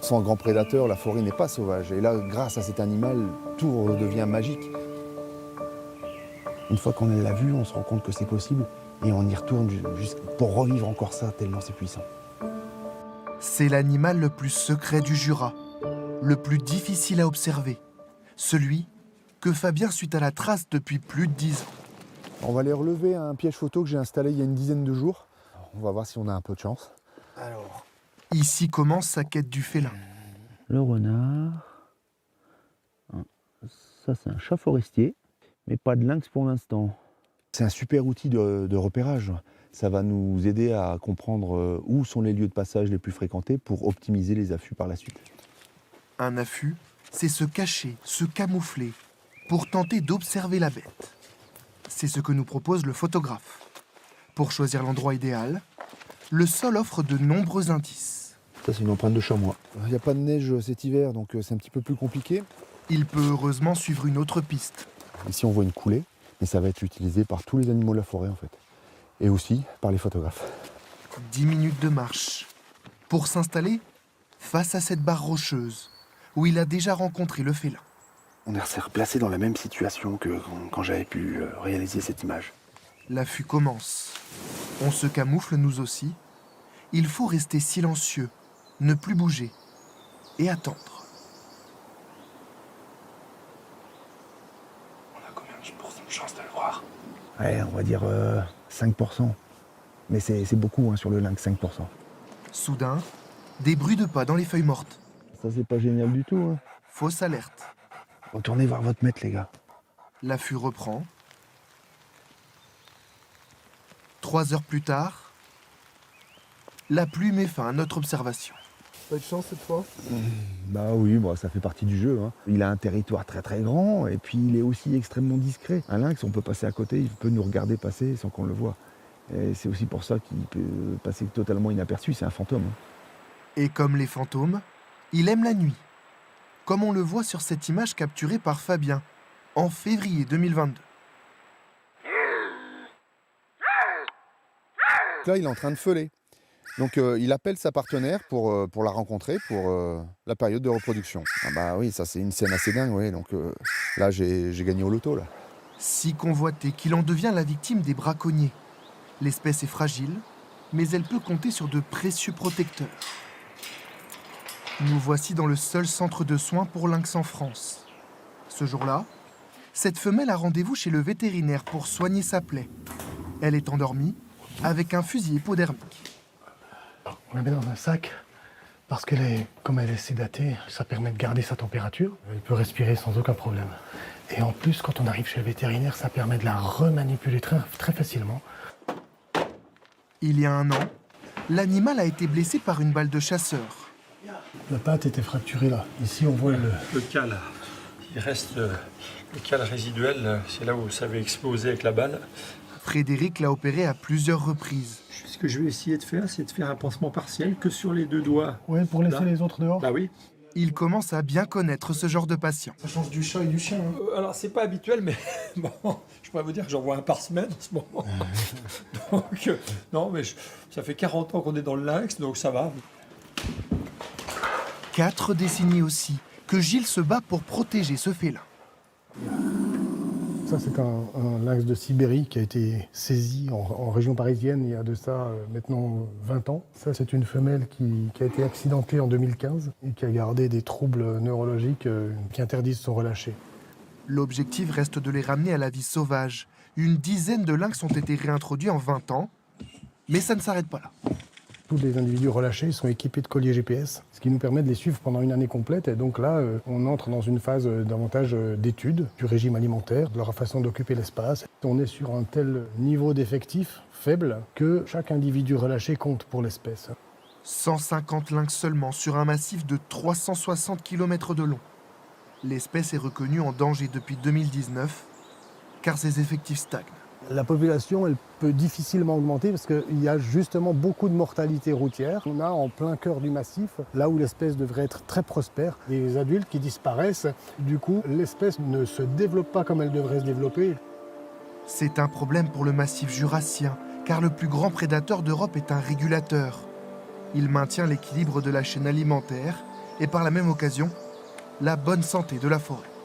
Sans grand prédateur, la forêt n'est pas sauvage. Et là, grâce à cet animal, tout redevient magique. Une fois qu'on l'a vu, on se rend compte que c'est possible et on y retourne juste pour revivre encore ça, tellement c'est puissant. C'est l'animal le plus secret du Jura, le plus difficile à observer, celui que Fabien suit à la trace depuis plus de 10 ans. On va aller relever un piège photo que j'ai installé il y a une dizaine de jours. On va voir si on a un peu de chance. Alors, ici commence sa quête du félin. Le renard. Ça, c'est un chat forestier, mais pas de lynx pour l'instant. C'est un super outil de repérage. Ça va nous aider à comprendre où sont les lieux de passage les plus fréquentés pour optimiser les affûts par la suite. Un affût, c'est se cacher, se camoufler, pour tenter d'observer la bête. C'est ce que nous propose le photographe. Pour choisir l'endroit idéal, le sol offre de nombreux indices. Ça, c'est une empreinte de chamois. Il n'y a pas de neige cet hiver, donc c'est un petit peu plus compliqué. Il peut heureusement suivre une autre piste. Ici, on voit une coulée, mais ça va être utilisé par tous les animaux de la forêt, en fait. Et aussi par les photographes. 10 minutes de marche pour s'installer face à cette barre rocheuse où il a déjà rencontré le félin. On est replacé dans la même situation que quand j'avais pu réaliser cette image. L'affût commence. On se camoufle nous aussi. Il faut rester silencieux, ne plus bouger et attendre. On a combien de chance de le voir? Ouais, on va dire 5%. Mais c'est beaucoup sur le lynx, 5%. Soudain, des bruits de pas dans les feuilles mortes. Ça, c'est pas génial du tout. Fausse alerte. Retournez voir votre maître, les gars. L'affût reprend. 3 heures plus tard, la pluie met fin à notre observation. Pas de chance cette fois? Bah oui, ça fait partie du jeu. Il a un territoire très très grand et puis il est aussi extrêmement discret. Un lynx, on peut passer à côté, il peut nous regarder passer sans qu'on le voie. Et c'est aussi pour ça qu'il peut passer totalement inaperçu, c'est un fantôme. Et comme les fantômes, il aime la nuit. Comme on le voit sur cette image capturée par Fabien en février 2022. Là, il est en train de feuler. Donc il appelle sa partenaire pour la rencontrer pour la période de reproduction. Ah bah oui, ça c'est une scène assez dingue, ouais. Donc là j'ai gagné au loto là. Si convoité qu'il en devient la victime des braconniers. L'espèce est fragile, mais elle peut compter sur de précieux protecteurs. Nous voici dans le seul centre de soins pour lynx en France. Ce jour-là, cette femelle a rendez-vous chez le vétérinaire pour soigner sa plaie. Elle est endormie avec un fusil hypodermique. On la met dans un sac parce comme elle est sédatée, ça permet de garder sa température. Elle peut respirer sans aucun problème. Et en plus, quand on arrive chez le vétérinaire, ça permet de la remanipuler très, très facilement. Il y a 1 an, l'animal a été blessé par une balle de chasseur. La patte était fracturée là. Ici, on voit le cal. Il reste le cal résiduel, c'est là où ça avait explosé avec la balle. Frédéric l'a opéré à plusieurs reprises. Ce que je vais essayer de faire, c'est de faire un pansement partiel que sur les 2 doigts. Oui, pour laisser là. les autres dehors. Bah oui. Il commence à bien connaître ce genre de patient. Ça change du chat et du chien. Alors c'est pas habituel, mais bon, je pourrais vous dire que j'en vois un par semaine en ce moment. Donc, non, mais ça fait 40 ans qu'on est dans le lynx, donc ça va. 4 décennies aussi que Gilles se bat pour protéger ce félin. Ça, c'est un lynx de Sibérie qui a été saisi en région parisienne il y a de ça maintenant 20 ans. Ça, c'est une femelle qui a été accidentée en 2015 et qui a gardé des troubles neurologiques qui interdisent son relâché. L'objectif reste de les ramener à la vie sauvage. Une dizaine de lynx ont été réintroduits en 20 ans, mais ça ne s'arrête pas là. Tous les individus relâchés sont équipés de colliers GPS, ce qui nous permet de les suivre pendant une année complète. Et donc là, on entre dans une phase davantage d'étude du régime alimentaire, de leur façon d'occuper l'espace. On est sur un tel niveau d'effectif faible que chaque individu relâché compte pour l'espèce. 150 lynx seulement sur un massif de 360 km de long. L'espèce est reconnue en danger depuis 2019, car ses effectifs stagnent. La population, elle peut difficilement augmenter parce qu'il y a justement beaucoup de mortalité routière. On a en plein cœur du massif, là où l'espèce devrait être très prospère, des adultes qui disparaissent. Du coup, l'espèce ne se développe pas comme elle devrait se développer. C'est un problème pour le massif jurassien, car le plus grand prédateur d'Europe est un régulateur. Il maintient l'équilibre de la chaîne alimentaire et par la même occasion, la bonne santé de la forêt.